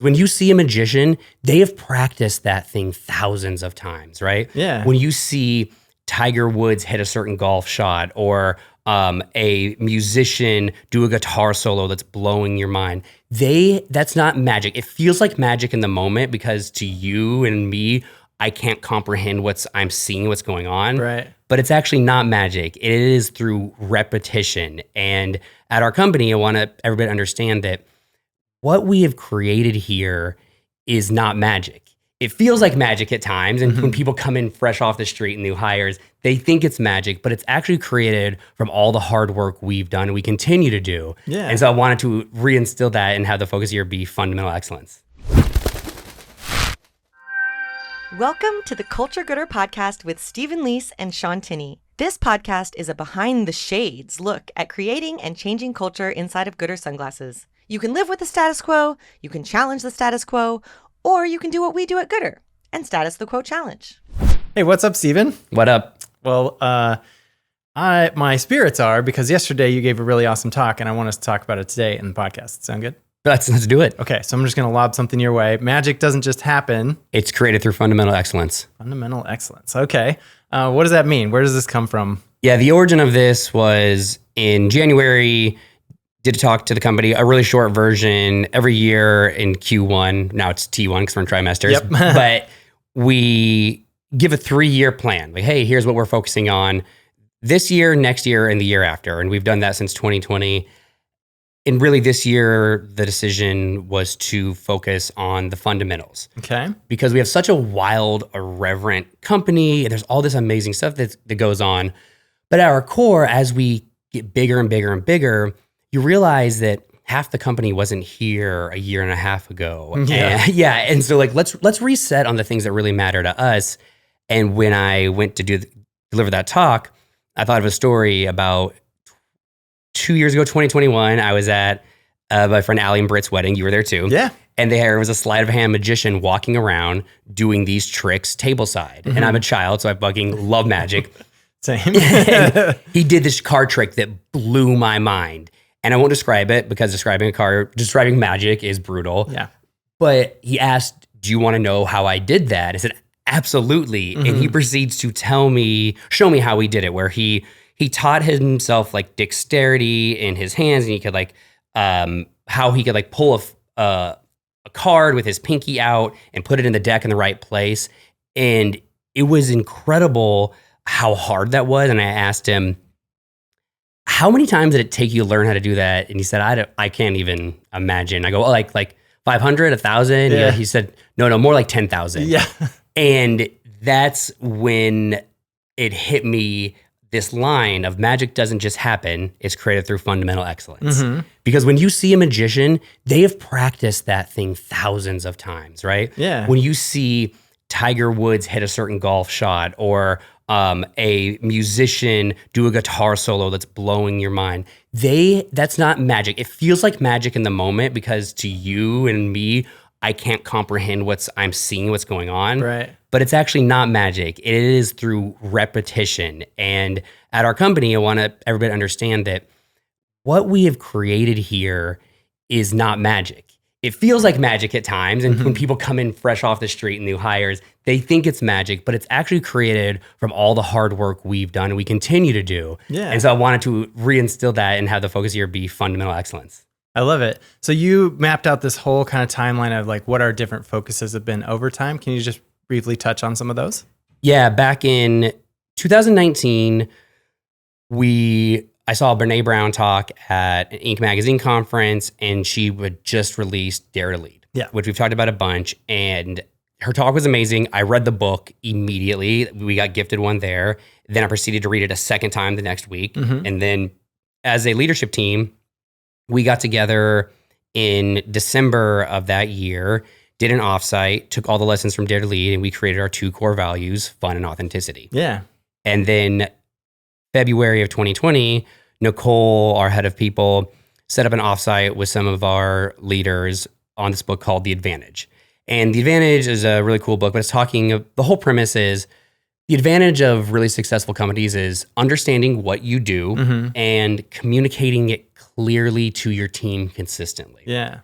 When you see a magician, they have practiced that thing thousands of times, right? Yeah. When you see Tiger Woods hit a certain golf shot, or a musician do a guitar solo that's blowing your mind, that's not magic. It feels like magic in the moment because to you and me, I can't comprehend I'm seeing what's going on. Right. But it's actually not magic. It is through repetition. And at our company, I want everybody to understand that what we have created here is not magic. It feels like magic at times. And when people come in fresh off the street and new hires, they think it's magic, but it's actually created from all the hard work we've done and we continue to do. Yeah. And so I wanted to reinstill that and have the focus here be fundamental excellence. Welcome to the Culture Goodr podcast with Stephen Leese and Shaun. This podcast is a behind the shades look at creating and changing culture inside of Goodr sunglasses. You can live with the status quo, you can challenge the status quo, or you can do what we do at Goodr and status the quo challenge. Hey, what's up, Stephen? What up? Well, my spirits are because yesterday you gave a really awesome talk, and I want us to talk about it today in the podcast. Sound good? Let's do it. Okay, so I'm just going to lob something your way. Magic doesn't just happen. It's created through fundamental excellence. Fundamental excellence. Okay. What does that mean? Where does this come from? Yeah, the origin of this was in January. Did a talk to the company, a really short version every year in Q1. Now it's T1 because we're in trimesters. Yep. But we give a 3-year plan. Like, hey, here's what we're focusing on this year, next year, and the year after. And we've done that since 2020. And really this year, the decision was to focus on the fundamentals. Okay. Because we have such a wild, irreverent company, and there's all this amazing stuff that goes on. But at our core, as we get bigger and bigger and bigger, you realize that half the company wasn't here a year and a half ago. Yeah. And so like, let's reset on the things that really matter to us. And when I went to deliver that talk, I thought of a story about 2 years ago, 2021. I was at my friend Allie and Britt's wedding. You were there too. Yeah. And there was a sleight of hand magician walking around doing these tricks tableside. And I'm a child, so I fucking love magic. Same. He did this card trick that blew my mind. And I won't describe it because describing magic is brutal. Yeah. But he asked, do you want to know how I did that? I said, absolutely. And he proceeds to show me how he did it, where he taught himself like dexterity in his hands, and he could like, how he could like pull a card with his pinky out and put it in the deck in the right place. And it was incredible how hard that was. And I asked him, how many times did it take you to learn how to do that? And he said, I can't even imagine. I go, oh, like 500, 1,000? Yeah. He said, no, more like 10,000. Yeah. And that's when it hit me, this line of magic doesn't just happen, it's created through fundamental excellence. Because when you see a magician, they have practiced that thing thousands of times, right? Yeah. When you see Tiger Woods hit a certain golf shot, or a musician do a guitar solo that's blowing your mind, that's not magic. It feels like magic in the moment because to you and me, I can't comprehend I'm seeing what's going on. Right. But it's actually not magic. It is through repetition. And at our company, I want everybody to understand that what we have created here is not magic. It feels like magic at times. And when people come in fresh off the street and new hires, they think it's magic, but it's actually created from all the hard work we've done and we continue to do. Yeah. And so I wanted to reinstill that and have the focus here be fundamental excellence. I love it. So you mapped out this whole kind of timeline of like what our different focuses have been over time. Can you just briefly touch on some of those? Yeah, back in 2019, I saw Brene Brown talk at an Inc. magazine conference, and she would just release Dare to Lead, which we've talked about a bunch. And her talk was amazing. I read the book immediately. We got gifted one there. Then I proceeded to read it a second time the next week. And then as a leadership team, we got together in December of that year, did an offsite, took all the lessons from Dare to Lead, and we created our 2 core values, fun and authenticity. Yeah. And then February of 2020, Nicole, our head of people, set up an offsite with some of our leaders on this book called The Advantage. And The Advantage is a really cool book, but it's the whole premise is the advantage of really successful companies is understanding what you do and communicating it clearly to your team consistently. Yeah.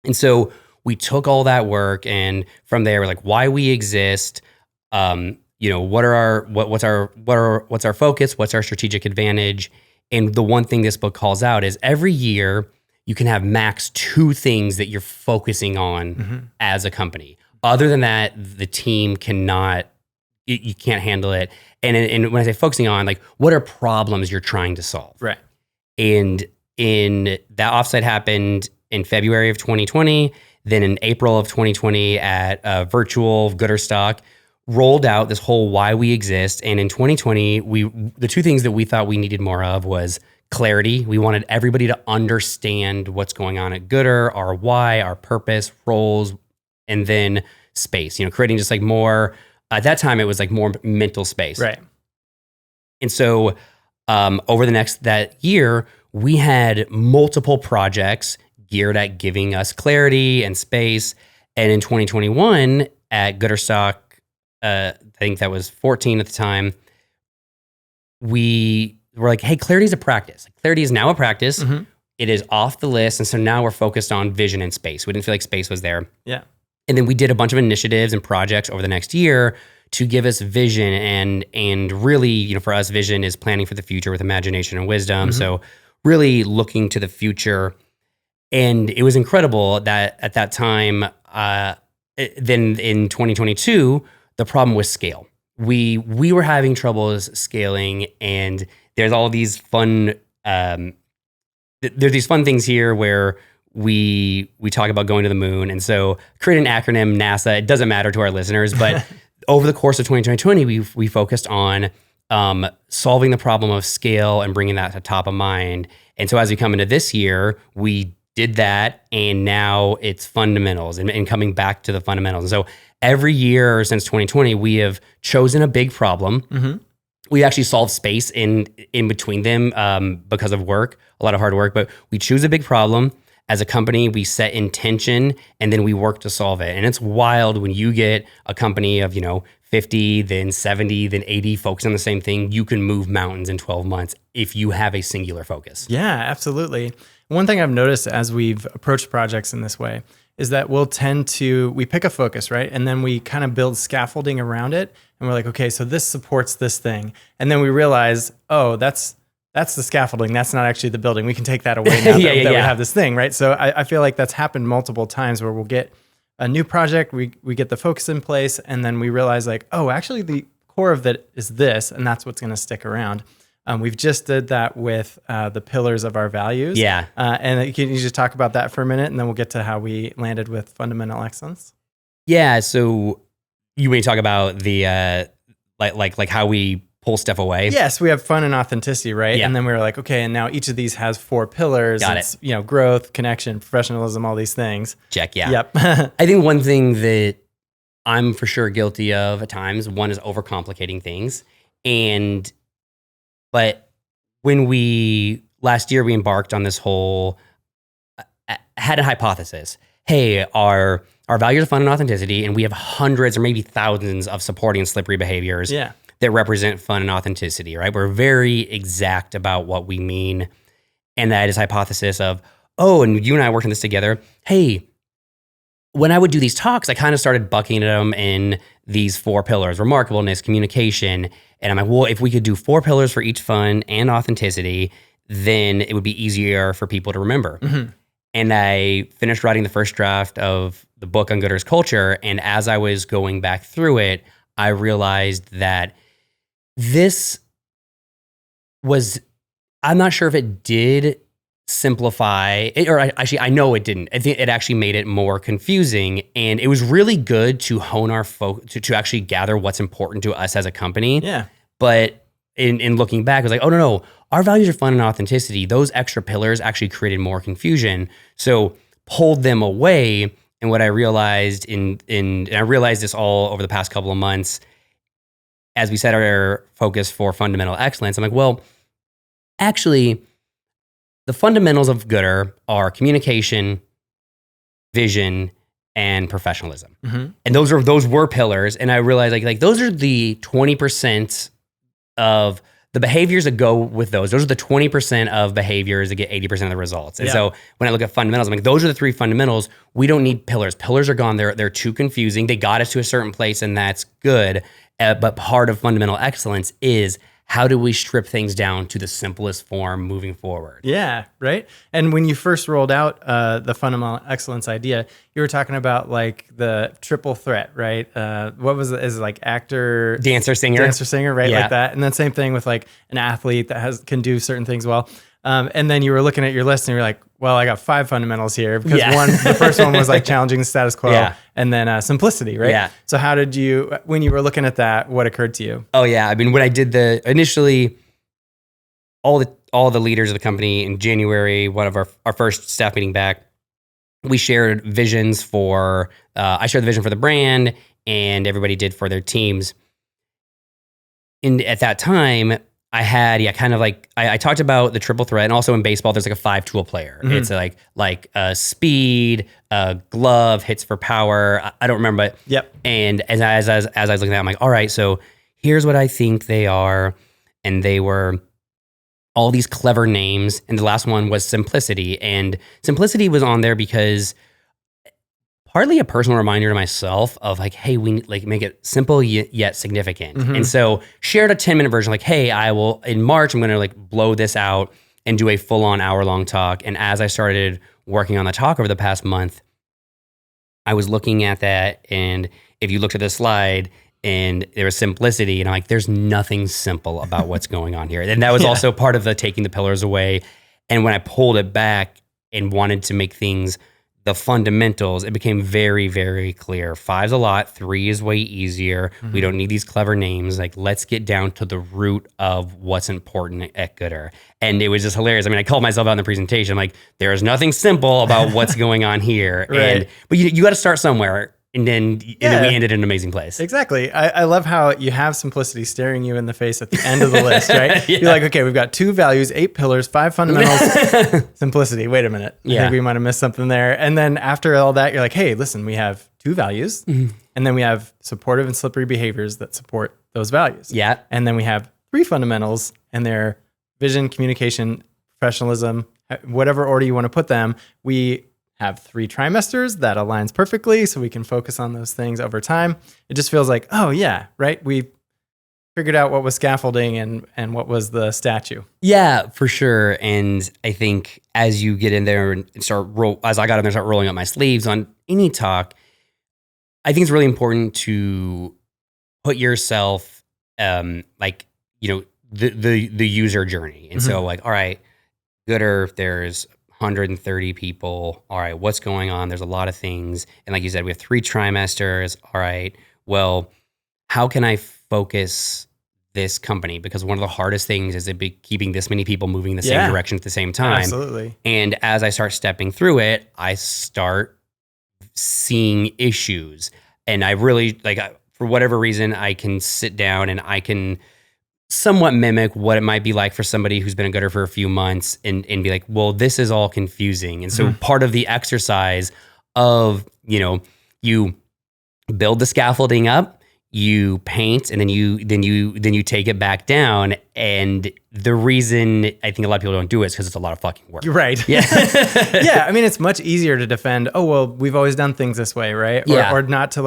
And so we took all that work, and from there, we're like, why we exist, what's our focus, what's our strategic advantage. And the one thing this book calls out is every year you can have max 2 things that you're focusing on as a company. Other than that, the team cannot, you can't handle it. And when I say focusing on, like, what are problems you're trying to solve? Right. And in that offsite happened in February of 2020, then in April of 2020 at a virtual Goodr rolled out this whole why we exist. And in 2020, the 2 things that we thought we needed more of was clarity. We wanted everybody to understand what's going on at Goodr, our why, our purpose, roles, and then space, creating just like more, at that time it was like more mental space. Right. And so over that year, we had multiple projects geared at giving us clarity and space. And in 2021 at Goodr, I think that was 14 at the time, we were like, hey, clarity is a practice. Clarity is now a practice. It is off the list. And so now we're focused on vision and space. We didn't feel like space was there. Yeah. And then we did a bunch of initiatives and projects over the next year to give us vision, and really, for us, vision is planning for the future with imagination and wisdom. So really looking to the future. And it was incredible that at that time, then in 2022, the problem was scale. We were having troubles scaling, and there's all these fun, there's these fun things here where we talk about going to the moon. And so create an acronym, NASA. It doesn't matter to our listeners, but over the course of 2020, we focused on solving the problem of scale and bringing that to top of mind. And so as we come into this year, we did that, and now it's fundamentals and coming back to the fundamentals. And so every year since 2020, we have chosen a big problem. We actually solve space in between them because of work, a lot of hard work, but we choose a big problem. As a company, we set intention, and then we work to solve it. And it's wild when you get a company of, 50, then 70, then 80 folks on the same thing. You can move mountains in 12 months if you have a singular focus. Yeah, absolutely. One thing I've noticed as we've approached projects in this way is that we pick a focus, right? And then we kind of build scaffolding around it. And we're like, okay, so this supports this thing. And then we realize, oh, that's the scaffolding. That's not actually the building. We can take that away now that we have this thing, right? So I feel like that's happened multiple times where we'll get a new project, we get the focus in place, and then we realize like, oh, actually the core of that is this, and that's what's going to stick around. We've just did that with the pillars of our values. Yeah. And can you just talk about that for a minute, and then we'll get to how we landed with fundamental excellence? Yeah. So you may talk about the like how we pull stuff away. Yes, we have fun and authenticity, right? Yeah. And then we were like, okay, and now each of these has 4 pillars. Got it's, growth, connection, professionalism, all these things. Check. Yeah. Yep. I think one thing that I'm for sure guilty of at times, one is overcomplicating things. But when last year we embarked on this whole, had a hypothesis. Hey, our values are fun and authenticity, and we have hundreds or maybe thousands of supporting and slippery behaviors that represent fun and authenticity, right? We're very exact about what we mean. And that is hypothesis of, and you and I working this together. Hey, when I would do these talks, I kind of started bucketing them in these 4 pillars: remarkableness, communication. And I'm like, well, if we could do 4 pillars for each fun and authenticity, then it would be easier for people to remember. And I finished writing the first draft of the book on Goodr's culture. And as I was going back through it, I realized that this was, I'm not sure if it did simplify, I know it didn't. I think it actually made it more confusing. And it was really good to hone our to actually gather what's important to us as a company. Yeah. But in looking back, I was like, oh, no, our values are fun and authenticity. Those extra pillars actually created more confusion. So pulled them away. And what I realized and I realized this all over the past couple of months, as we set our focus for fundamental excellence, I'm like, well, actually, the fundamentals of Goodr are communication, vision, and professionalism. And those were pillars. And I realized like those are the 20% of the behaviors that go with those are the 20% of behaviors that get 80% of the results. And so when I look at fundamentals, I'm like, those are the 3 fundamentals. We don't need pillars. Pillars are gone. They're too confusing. They got us to a certain place, and that's good. But part of fundamental excellence is, how do we strip things down to the simplest form moving forward? Yeah, right. And when you first rolled out the fundamental excellence idea, you were talking about like the triple threat, right? What was it? Is it like actor, Dancer, singer, right? Yeah. Like that. And then same thing with like an athlete that can do certain things well. And then you were looking at your list and you're like, well, I got 5 fundamentals here because the first one was like challenging the status quo, and then simplicity, right? Yeah. So how did you, when you were looking at that, what occurred to you? Oh yeah, I mean, when I did initially, all the leaders of the company in January, one of our first staff meeting back, we shared visions for. I shared the vision for the brand, and everybody did for their teams. And at that time, I had, kind of like, I talked about the triple threat, and also in baseball, there's like a 5-tool player. Mm-hmm. It's like speed, glove, hits for power. I don't remember, but And as I was looking at it, I'm like, all right, so here's what I think they are. And they were all these clever names. And the last one was simplicity. And simplicity was on there because partly a personal reminder to myself of like, hey, we like make it simple yet significant. Mm-hmm. And so shared a 10-minute version, like, hey, in March, I'm going to like blow this out and do a full-on hour-long talk. And as I started working on the talk over the past month, I was looking at that, and if you looked at the slide and there was simplicity, and I'm like, there's nothing simple about what's going on here. And that was also part of the taking the pillars away. And when I pulled it back and wanted to make things the fundamentals, it became very, very clear. 5's a lot. 3 is way easier. Mm-hmm. We don't need these clever names. Like, let's get down to the root of what's important at Goodr. And it was just hilarious. I mean, I called myself out in the presentation. I'm like, there is nothing simple about what's going on here. Right. But you got to start somewhere. And then we ended in an amazing place. Exactly. I love how you have simplicity staring you in the face at the end of the list, right? You're like, okay, we've got 2 values, 8 pillars, 5 fundamentals, simplicity. Wait a minute. I think we might have missed something there. And then after all that, you're like, hey, listen, we have 2 values, and then we have supportive and slippery behaviors that support those values. Yeah. And then we have 3 fundamentals, and they're vision, communication, professionalism, whatever order you want to put them. We have 3 trimesters that aligns perfectly, so we can focus on those things over time. It just feels like, oh yeah, right? We figured out what was scaffolding and what was the statue. Yeah, for sure. And I think as you get in there and as I got in there and start rolling up my sleeves on any talk, I think it's really important to put yourself the user journey. And so like, all right, Goodr, there's 130 people. All right, what's going on? There's a lot of things. And like you said, we have 3 trimesters. All right, well, how can I focus this company? Because one of the hardest things is keeping this many people moving in the same direction at the same time. Absolutely. And as I start stepping through it, I start seeing issues. And I really, for whatever reason, I can sit down and I can somewhat mimic what it might be like for somebody who's been a Goodr for a few months and be like, well, this is all confusing. And so part of the exercise of, you build the scaffolding up, you paint, and then you take it back down. And the reason I think a lot of people don't do it is because it's a lot of fucking work. You're right. Yeah. Yeah. I mean, it's much easier to defend, oh, well, we've always done things this way, right? Or not to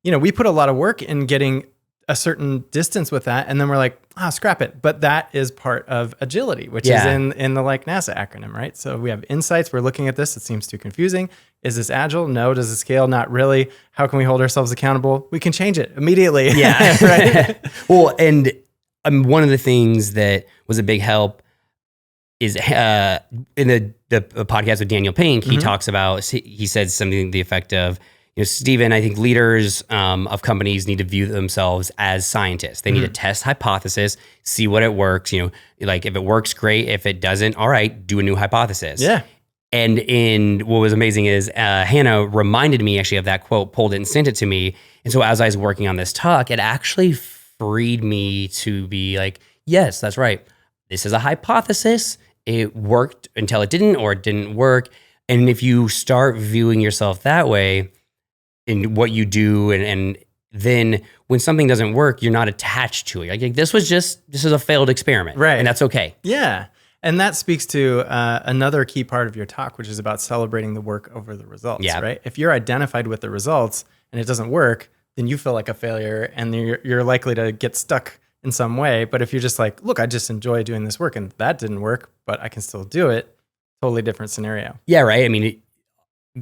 we put a lot of work in getting a certain distance with that, and then we're like, scrap it. But that is part of agility, which is in the like NASA acronym, right? So we have insights. We're looking at this. It seems too confusing. Is this agile? No. Does it scale? Not really. How can we hold ourselves accountable? We can change it immediately. Yeah. Right. Well, and one of the things that was a big help is in the podcast with Daniel Pink, he talks about, he said something to the effect of, Stephen, I think leaders of companies need to view themselves as scientists. They need to test hypothesis, see what it works. Like if it works, great. If it doesn't, all right, do a new hypothesis. Yeah. And what was amazing is Hannah reminded me actually of that quote, pulled it and sent it to me. And so as I was working on this talk, it actually freed me to be like, yes, that's right. This is a hypothesis. It worked until it didn't, or it didn't work. And if you start viewing yourself that way, in what you do and then when something doesn't work, you're not attached to it. Like this is a failed experiment. Right. And that's okay. Yeah. And that speaks to another key part of your talk, which is about celebrating the work over the results, right? If you're identified with the results and it doesn't work, then you feel like a failure and you're likely to get stuck in some way. But if you're just like, look, I just enjoy doing this work and that didn't work, but I can still do it, totally different scenario. Yeah, right. I mean,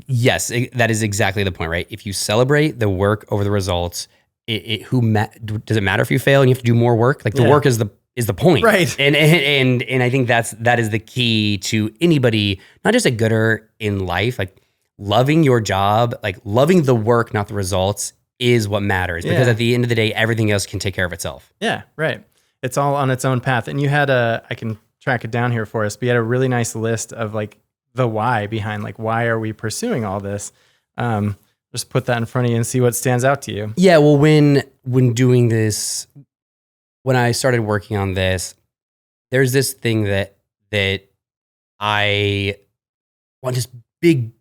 that is exactly the point, right? If you celebrate the work over the results, does it matter if you fail and you have to do more work? Like the work is the point, right? And I think that is the key to anybody, not just a Goodr in life, like loving your job, like loving the work, not the results, is what matters. Because at the end of the day, everything else can take care of itself. Yeah, right. It's all on its own path. And you had I can track it down here for us, but you had a really nice list of like the why behind, like, why are we pursuing all this? Just put that in front of you and see what stands out to you. Yeah, well, when doing this, when I started working on this, there's this thing that I want this big,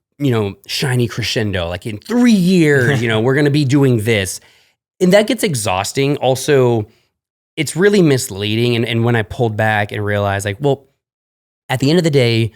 shiny crescendo, like in 3 years, we're going to be doing this. And that gets exhausting. Also, it's really misleading. And when I pulled back and realized like, well, at the end of the day,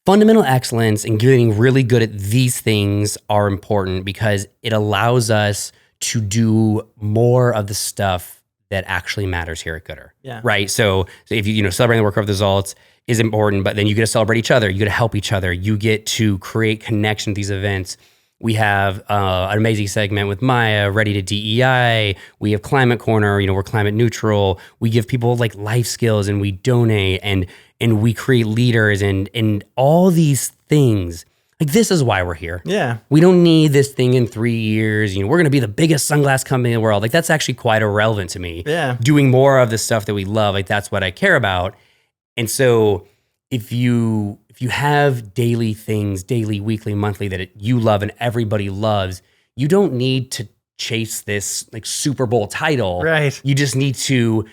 fundamental excellence and getting really good at these things are important because it allows us to do more of the stuff that actually matters here at Goodr. Yeah. Right. So if you celebrating the work of the results is important, but then you get to celebrate each other. You get to help each other. You get to create connection at these events. We have an amazing segment with Maya, Ready to DEI. We have Climate Corner. We're climate neutral. We give people like life skills, and we donate, and we create leaders, and all these things. Like this is why we're here. Yeah. We don't need this thing in 3 years. We're going to be the biggest sunglass company in the world. Like that's actually quite irrelevant to me. Yeah. Doing more of the stuff that we love, like that's what I care about. And so if you have daily things, daily, weekly, monthly that you love and everybody loves, you don't need to chase this like Super Bowl title. Right. You just need to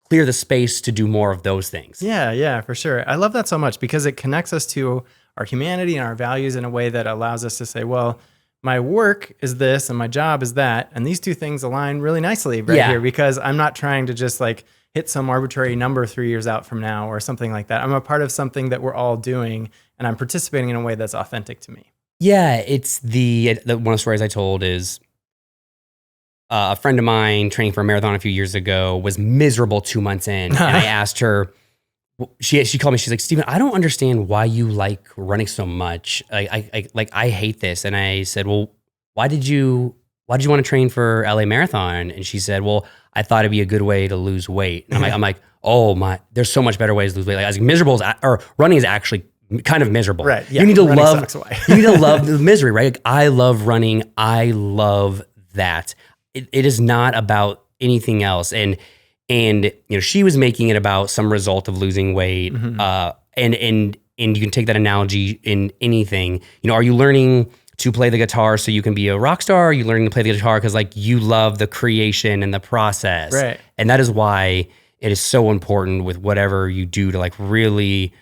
clear the space to do more of those things. Yeah, for sure. I love that so much because it connects us to our humanity and our values in a way that allows us to say, well, my work is this and my job is that. And these two things align really nicely here because I'm not trying to just like hit some arbitrary number 3 years out from now or something like that. I'm a part of something that we're all doing and I'm participating in a way that's authentic to me. Yeah, it's the one of the stories I told is a friend of mine training for a marathon a few years ago was miserable 2 months in. And I asked her, she called me, she's like, Steven, I don't understand why you like running so much. I hate this. And I said, well, why did you want to train for LA Marathon? And she said, well, I thought it'd be a good way to lose weight. And I'm like, oh my, there's so much better ways to lose weight. Like I was like, miserable or running is actually kind of miserable. Right. Yeah. You need to you need to love the misery, right? Like, I love running. I love that. It is not about anything else. And she was making it about some result of losing weight. Mm-hmm. And you can take that analogy in anything. Are you learning to play the guitar so you can be a rock star? Or are you learning to play the guitar because like you love the creation and the process? Right. And that is why it is so important with whatever you do to like really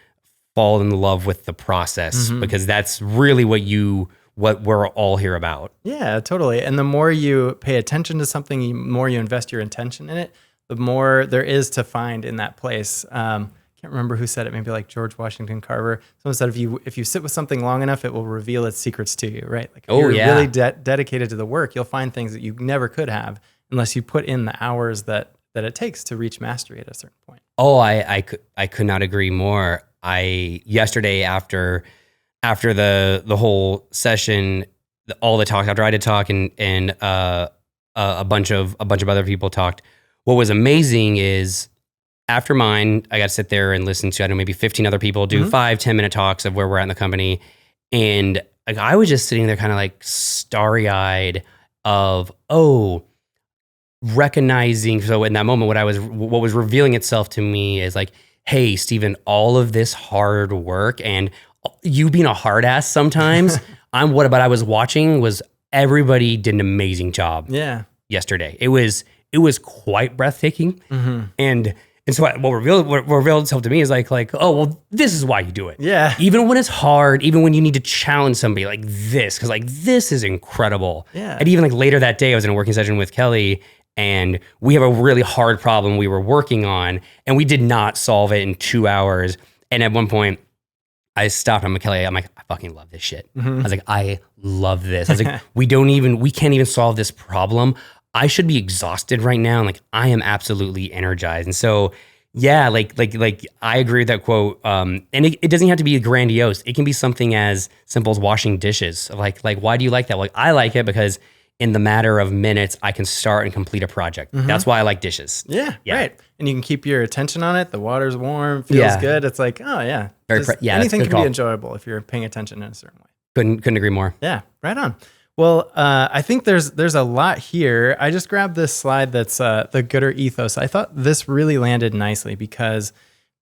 fall in love with the process, because that's really what we're all here about. Yeah, totally. And the more you pay attention to something, the more you invest your intention in it, the more there is to find in that place. Can't remember who said it, maybe like George Washington Carver. Someone said if you sit with something long enough, it will reveal its secrets to you, right? Like if you're really dedicated to the work, you'll find things that you never could have unless you put in the hours that it takes to reach mastery at a certain point. Oh, I could not agree more. Yesterday after the whole session, all the talks, after I did talk and a bunch of other people talked, what was amazing is after mine, I got to sit there and listen to, I don't know, maybe 15 other people do 5-10 minute talks of where we're at in the company. And like, I was just sitting there kind of like starry eyed of, recognizing. So in that moment, what was revealing itself to me is like, hey, Steven, all of this hard work and you being a hard ass sometimes, but I was watching was everybody did an amazing job. Yeah. Yesterday. It was quite breathtaking. Mm-hmm. And And so what revealed itself to me is like, oh, well, this is why you do it. Yeah. Even when it's hard, even when you need to challenge somebody like this, because like this is incredible. Yeah. And even like later that day, I was in a working session with Kelly, and we have a really hard problem we were working on, and we did not solve it in 2 hours. And at one point, I stopped. I'm like, Kelly, I fucking love this shit. I was like, I love this. I was like, we can't even solve this problem. I should be exhausted right now. Like I am absolutely energized. And so, yeah, like I agree with that quote. And it doesn't have to be grandiose. It can be something as simple as washing dishes. Like, why do you like that? Like I like it because in the matter of minutes, I can start and complete a project. That's why I like dishes. Yeah, right. And you can keep your attention on it. The water's warm, feels good. It's like, oh yeah. Anything can be enjoyable if you're paying attention in a certain way. Couldn't agree more. Yeah, right on. Well, I think there's a lot here. I just grabbed this slide that's the Goodr ethos. I thought this really landed nicely because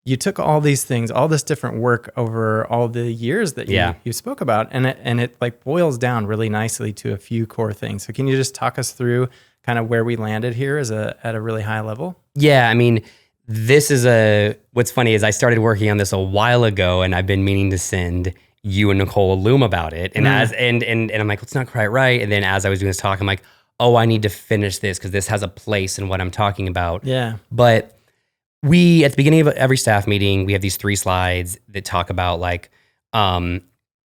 you took all these things, all this different work over all the years that you spoke about, and it like boils down really nicely to a few core things. So can you just talk us through kind of where we landed here at a really high level? Yeah, I mean, what's funny is I started working on this a while ago, and I've been meaning to send you and Nicole a loom about it. And and I'm like, well, it's not quite right. And then as I was doing this talk, I'm like, oh, I need to finish this because this has a place in what I'm talking about. Yeah. But at the beginning of every staff meeting, we have these 3 slides that talk about like, I mean,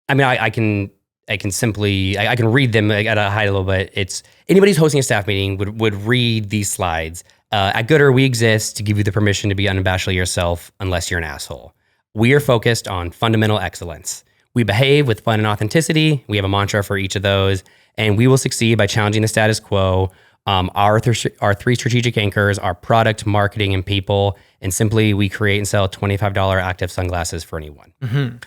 I can read them at a high level, but it's anybody who's hosting a staff meeting would read these slides. At Goodr, we exist to give you the permission to be unabashedly yourself unless you're an asshole. We are focused on fundamental excellence. We behave with fun and authenticity. We have a mantra for each of those, and we will succeed by challenging the status quo. Our 3 strategic anchors are product, marketing, and people. And simply, we create and sell $25 active sunglasses for anyone.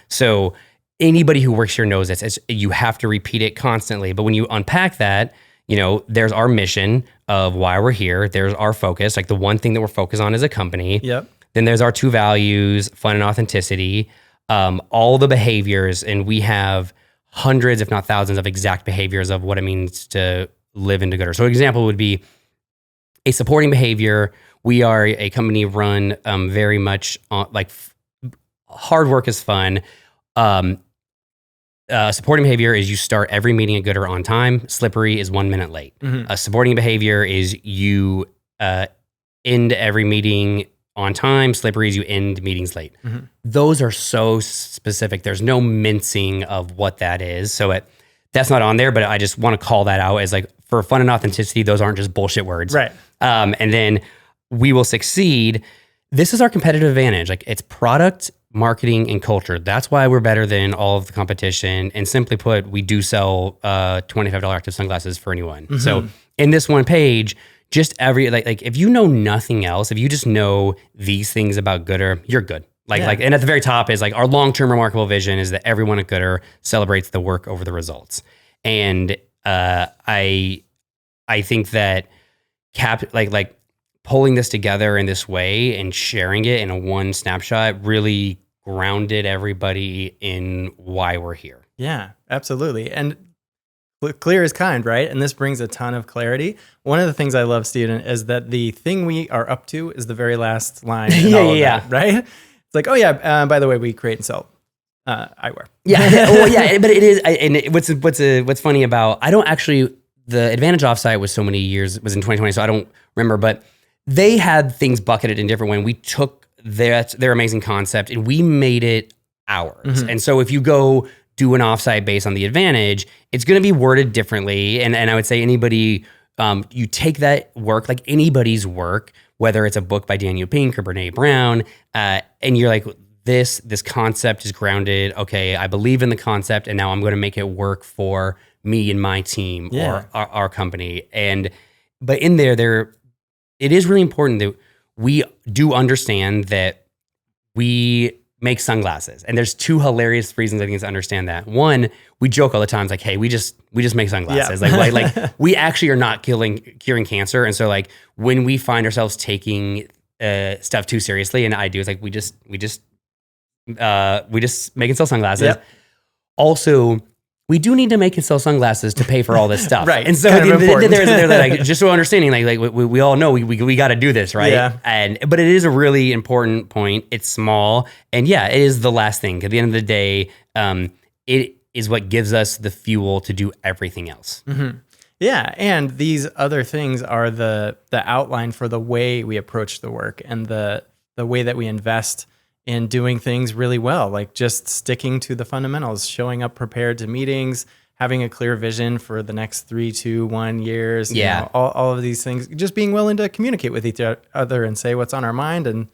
So anybody who works here knows this. You have to repeat it constantly. But when you unpack that, there's our mission of why we're here. There's our focus, like the one thing that we're focused on as a company. Yep. Then there's our 2 values, fun and authenticity. All the behaviors, and we have hundreds, if not thousands, of exact behaviors of what it means to live into Goodr. So an example would be a supporting behavior. We are a company run very much on, like hard work is fun. Supporting behavior is you start every meeting at Goodr on time. Slippery is 1 minute late. Supporting behavior is you end every meeting on time. Slippery is you end meetings late. Those are so specific. There's no mincing of what that is. So that's not on there, but I just want to call that out as like for fun and authenticity, those aren't just bullshit words. Right. And then we will succeed. This is our competitive advantage. Like it's product, marketing, and culture. That's why we're better than all of the competition. And simply put, we do sell $25 active sunglasses for anyone. So in this one page, just like if you know nothing else, if you just know these things about Goodr, you're good. And at the very top is like our long-term remarkable vision is that everyone at Goodr celebrates the work over the results. And I think that pulling this together in this way and sharing it in a one snapshot really grounded everybody in why we're here. Yeah, absolutely. And clear is kind, right? And this brings a ton of clarity. One of the things I love, Steven, is that the thing we are up to is the very last line. That, right? It's like, oh yeah, by the way, we create and sell eyewear. But it is. What's funny about, I don't actually, the Advantage offsite was so many years, was in 2020, so I don't remember, but they had things bucketed in different ways. We took their amazing concept and we made it ours. And so if you go do an offsite based on the Advantage, it's going to be worded differently. And I would say anybody, you take that work, like anybody's work, whether it's a book by Daniel Pink or Brene Brown, and you're like, this concept is grounded. Okay, I believe in the concept, and now I'm going to make it work for me and my team or our company. But in there, it is really important that we do understand that we make sunglasses. And there's 2 hilarious reasons I think to understand that. One, we joke all the time, it's like, hey, we just make sunglasses. Yeah. Like we actually are not curing cancer. And so like when we find ourselves taking stuff too seriously, and I do, it's like we just make and sell sunglasses. Yep. Also, we do need to make and sell sunglasses to pay for all this stuff. Right. And so Kind of important. they're like, just so understanding, like we all know we got to do this, right? Yeah. But it is a really important point. It's small. And yeah, it is the last thing. At the end of the day, it is what gives us the fuel to do everything else. Mm-hmm. Yeah. And these other things are the outline for the way we approach the work and the way that we invest in doing things really well, like just sticking to the fundamentals, showing up prepared to meetings, having a clear vision for the next 3, 2, 1 years. You know, all of these things, just being willing to communicate with each other and say what's on our mind. And,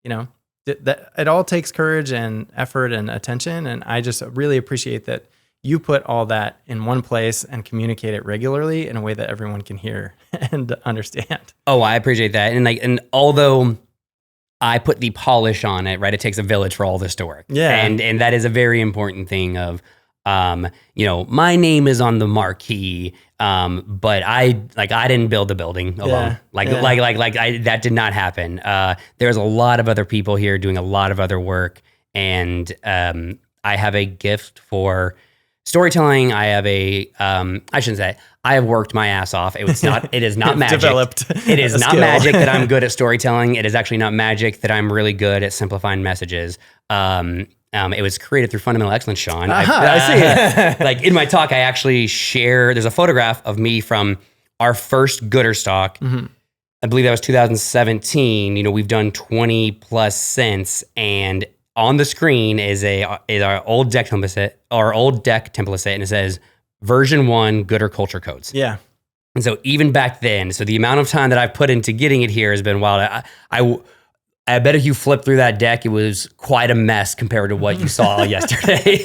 you know, that it all takes courage and effort and attention. And I just really appreciate that you put all that in one place and communicate it regularly in a way that everyone can hear and understand. Oh, I appreciate that. And although I put the polish on it, right? It takes a village for all this to work. Yeah. And that is a very important thing of, you know, my name is on the marquee, but I didn't build the building alone. That did not happen. There's a lot of other people here doing a lot of other work. And I have a gift for storytelling. I have I shouldn't say, I have worked my ass off. It is not magic. Developed It is not skill. magic that I'm good at storytelling. It is actually not magic that I'm really good at simplifying messages. It was created through fundamental excellence, Shaun. I see. Like in my talk, I actually share, there's a photograph of me from our first Goodr stock. Mm-hmm. I believe that was 2017. You know, we've done 20 plus since, and on the screen is our old deck template, and it says version 1 Goodr culture codes. Yeah. And so even back then, so the amount of time that I've put into getting it here has been wild. I bet if you flip through that deck, it was quite a mess compared to what you saw yesterday.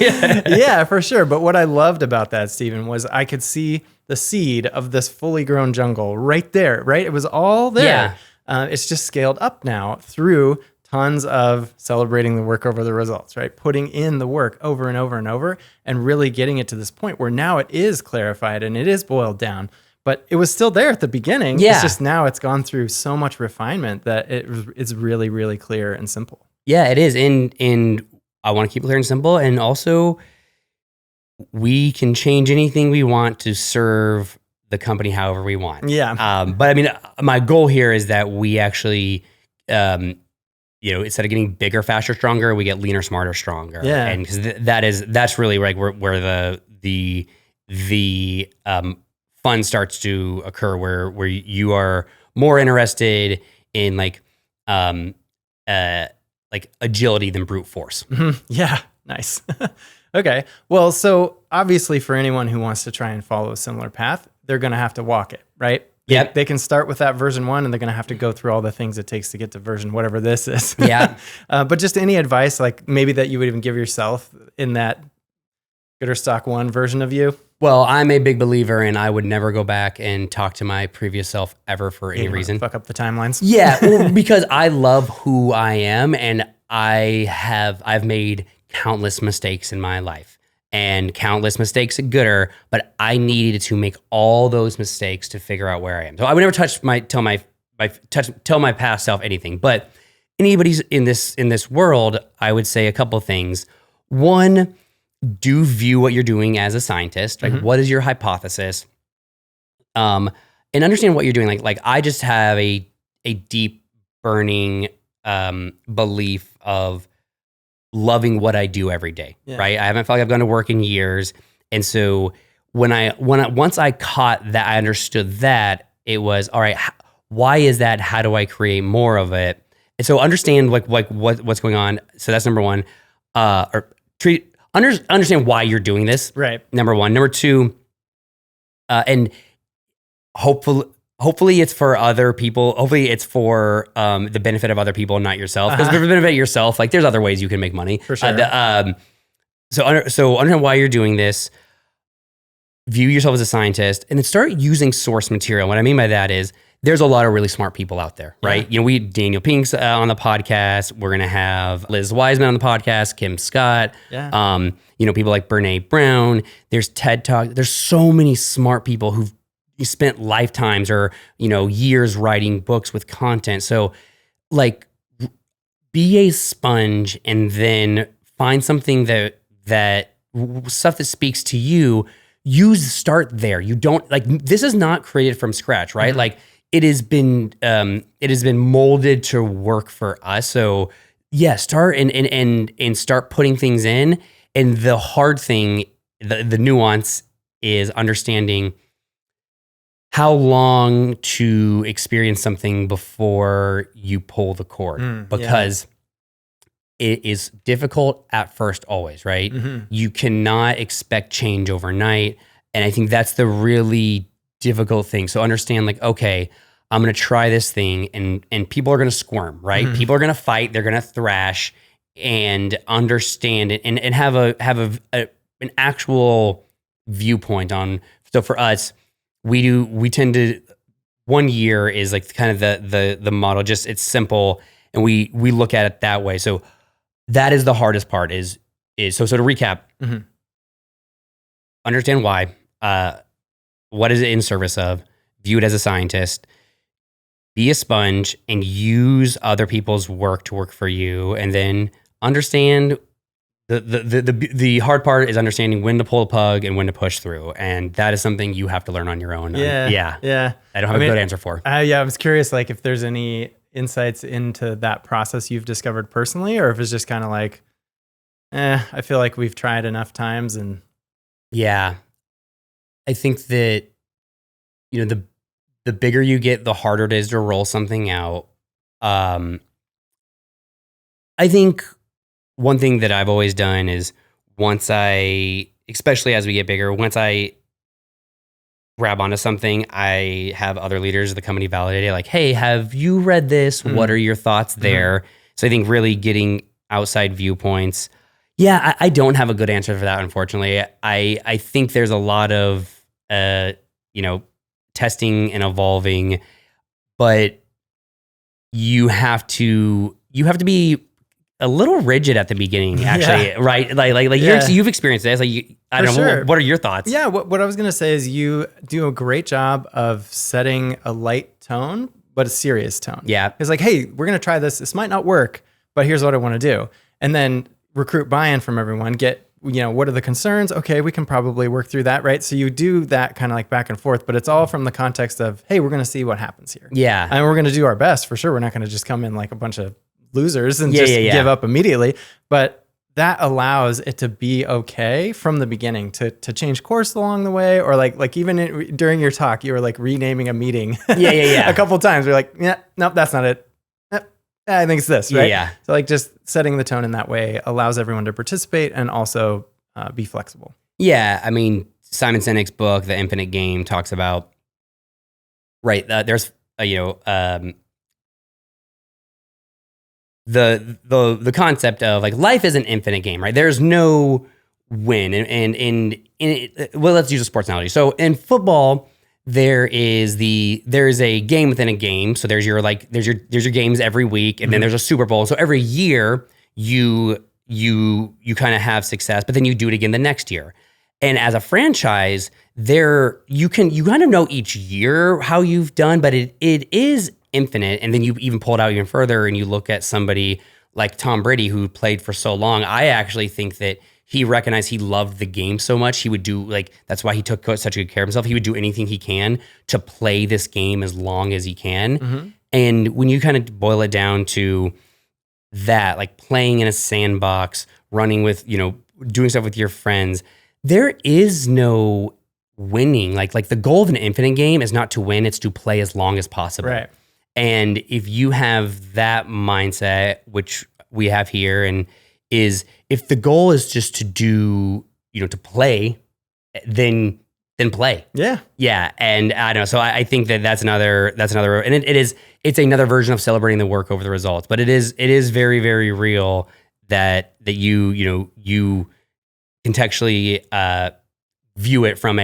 Yeah, for sure. But what I loved about that, Stephen, was I could see the seed of this fully grown jungle right there, right? It was all there. Yeah. It's just scaled up now through tons of celebrating the work over the results, right? Putting in the work over and over and over and really getting it to this point where now it is clarified and it is boiled down. But it was still there at the beginning. Yeah. It's just now it's gone through so much refinement that it's really, really clear and simple. Yeah, it is. And I want to keep it clear and simple. And also, we can change anything we want to serve the company however we want. Yeah. But I mean, my goal here is that we actually, instead of getting bigger, faster, stronger, we get leaner, smarter, stronger. Yeah. And because that's really like where the fun starts to occur, where you are more interested in like agility than brute force. Mm-hmm. Yeah. Nice. Okay. Well, so obviously for anyone who wants to try and follow a similar path, they're going to have to walk it, right? Yep. They can start with that version 1 and they're going to have to go through all the things it takes to get to version whatever this is. Yeah. But just any advice, like maybe that you would even give yourself in that Goodr Stock 1 version of you? Well, I'm a big believer and I would never go back and talk to my previous self ever for any reason. Fuck up the timelines. Yeah, well, because I love who I am and I've made countless mistakes in my life and countless mistakes at Goodr, but I needed to make all those mistakes to figure out where I am. So I would never tell my past self anything, but anybody's in this world, I would say a couple things. One, do view what you're doing as a scientist. Like, what is your hypothesis? And understand what you're doing. Like I just have a deep burning belief of loving what I do every day. Yeah. Right? I haven't felt like I've gone to work in years, and so once I caught that, I understood that it was all right. Why is that? How do I create more of it? And so understand like what's going on. So that's number one. Understand why you're doing this. Right. Number one. Number two, and hopefully it's for other people. Hopefully it's for the benefit of other people, not yourself. Because for the benefit of yourself, like there's other ways you can make money. For sure. So understand why you're doing this. View yourself as a scientist, and then start using source material. What I mean by that is there's a lot of really smart people out there, right? Yeah. We Daniel Pink's on the podcast. We're gonna have Liz Wiseman on the podcast, Kim Scott. Yeah. People like Brene Brown. There's TED Talk. There's so many smart people who've spent lifetimes or years writing books with content. So, like, be a sponge and then find something that stuff that speaks to you, you start there. You don't like, this is not created from scratch, right? Like it has been molded to work for us. So yeah, start and start putting things in. And the hard thing, the nuance is understanding how long to experience something before you pull the cord, because it is difficult at first always, right? You cannot expect change overnight. And I think that's the really difficult thing. So understand like, okay, I'm going to try this thing and people are going to squirm, right? People are going to fight. They're going to thrash and understand it and have an actual viewpoint on. So for us, we tend to, 1 year is like kind of the model, just it's simple. And we look at it that way. So that is the hardest part is so to recap, understand why, what is it in service of, view it as a scientist, be a sponge and use other people's work to work for you. And then understand the hard part is understanding when to pull a plug and when to push through. And that is something you have to learn on your own. Yeah. I don't have a good answer for. I was curious, like if there's any insights into that process you've discovered personally, or if it's just kind of like, I feel like we've tried enough times and. Yeah. I think that, the bigger you get, the harder it is to roll something out. I think one thing that I've always done is especially as we get bigger, once I grab onto something, I have other leaders of the company validate it. Like, hey, have you read this? What are your thoughts there? So I think really getting outside viewpoints. Yeah, I don't have a good answer for that, unfortunately. I think there's a lot of, testing and evolving, but you have to be a little rigid at the beginning, actually, right? Like you've experienced this. Like, I don't know. What are your thoughts? Yeah, what I was gonna say is you do a great job of setting a light tone, but a serious tone. Yeah, it's like, hey, we're gonna try this. This might not work, but here's what I want to do, and then recruit buy-in from everyone. Get what are the concerns? Okay, we can probably work through that, right? So you do that kind of like back and forth, but it's all from the context of, hey, we're gonna see what happens here. Yeah, and we're gonna do our best for sure. We're not gonna just come in like a bunch of losers and give up immediately, but that allows it to be okay from the beginning to change course along the way, or like even during your talk, you were like renaming a meeting a couple of times. We're like, nope, that's not it. I think it's this, right? Yeah. So like just setting the tone in that way allows everyone to participate and also be flexible. Yeah, I mean, Simon Sinek's book, The Infinite Game, talks about, right, there's the concept of like life is an infinite game, right? There's no win, and well, let's use a sports analogy. So in football, there is a game within a game. So there's your games every week, and then there's a Super Bowl. So every year you kind of have success, but then you do it again the next year. And as a franchise, you kind of know each year how you've done, but it is infinite. And then you even pull it out even further and you look at somebody like Tom Brady, who played for so long. I actually think that he recognized he loved the game so much. He would do that's why he took such good care of himself. He would do anything he can to play this game as long as he can. And when you kind of boil it down to that, like playing in a sandbox, running with, doing stuff with your friends, there is no winning. Like the goal of an infinite game is not to win, it's to play as long as possible. Right. And if you have that mindset, which we have here, and is if the goal is just to do, to play, then play. Yeah. Yeah. And I don't know. So I think that's another, and it's another version of celebrating the work over the results, but it is very, very real that you contextually view it from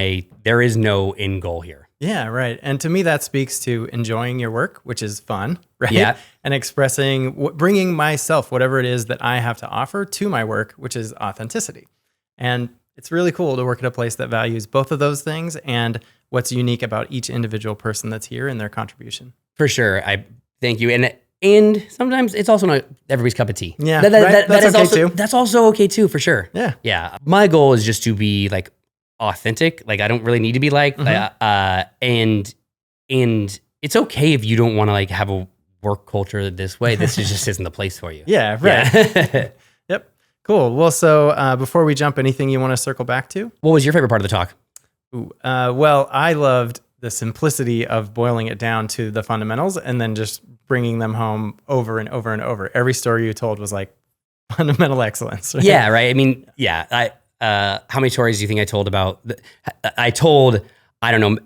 there is no end goal here. Yeah, right. And to me, that speaks to enjoying your work, which is fun, right? Yeah. And expressing, bringing myself, whatever it is that I have to offer to my work, which is authenticity. And it's really cool to work at a place that values both of those things and what's unique about each individual person that's here and their contribution. For sure. I thank you. And And sometimes it's also not everybody's cup of tea. Yeah, That that's is okay also, too. That's also okay too, for sure. Yeah. Yeah. My goal is just to be like authentic. Like I don't really need to be like, and it's okay if you don't want to like have a work culture this way. This just isn't the place for you. Yeah, right. Yeah. Yep. Cool. Well, so before we jump, anything you want to circle back to? What was your favorite part of the talk? Ooh, well, I loved the simplicity of boiling it down to the fundamentals and then just bringing them home over and over and over. Every story you told was like fundamental excellence. Right? Yeah, right. I mean, yeah. How many stories do you think I told about? I told, I don't know,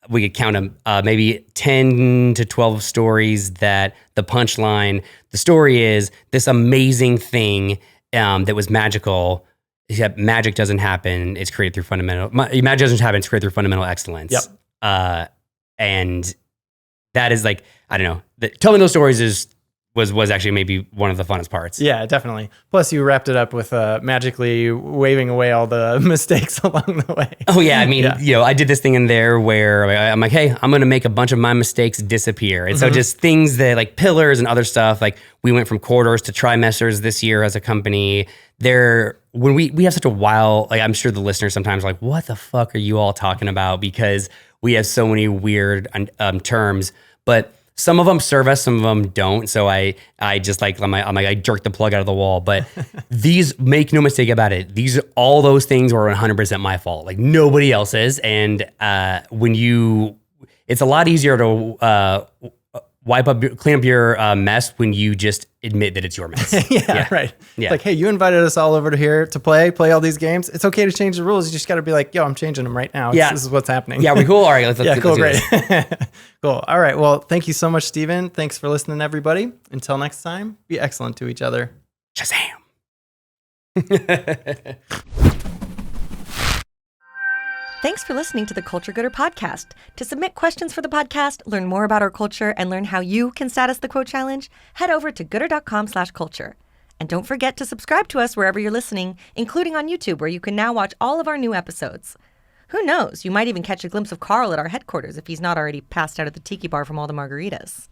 we could count them, maybe 10 to 12 stories that the punchline, the story is this amazing thing that was magical. Except magic doesn't happen. It's created through magic doesn't happen. It's created through fundamental excellence. Yep. And that is like, I don't know. Telling those stories was actually maybe one of the funnest parts. Yeah, definitely. Plus, you wrapped it up with magically waving away all the mistakes along the way. Oh yeah, I mean, I did this thing in there where I'm like, hey, I'm gonna make a bunch of my mistakes disappear, and so just things that like pillars and other stuff. Like we went from quarters to trimesters this year as a company. When we have such a wild, like I'm sure the listeners sometimes are like, what the fuck are you all talking about? Because we have so many weird terms, but some of them serve us, some of them don't. So I just like, I jerk the plug out of the wall. But these, make no mistake about it, all those things were 100% my fault. Like nobody else's. And it's a lot easier to clean up your mess when you just admit that it's your mess. Yeah, right. Yeah. Like, hey, you invited us all over to here to play all these games. It's okay to change the rules. You just got to be like, yo, I'm changing them right now. This is what's happening. Yeah, we cool? All right, let's cool, do great. this. Cool. All right. Well, thank you so much, Steven. Thanks for listening, everybody. Until next time, be excellent to each other. Shazam. Thanks for listening to the Culture Goodr podcast. To submit questions for the podcast, learn more about our culture, and learn how you can status the quote challenge, head over to goodr.com/culture. And don't forget to subscribe to us wherever you're listening, including on YouTube, where you can now watch all of our new episodes. Who knows? You might even catch a glimpse of Carl at our headquarters if he's not already passed out at the tiki bar from all the margaritas.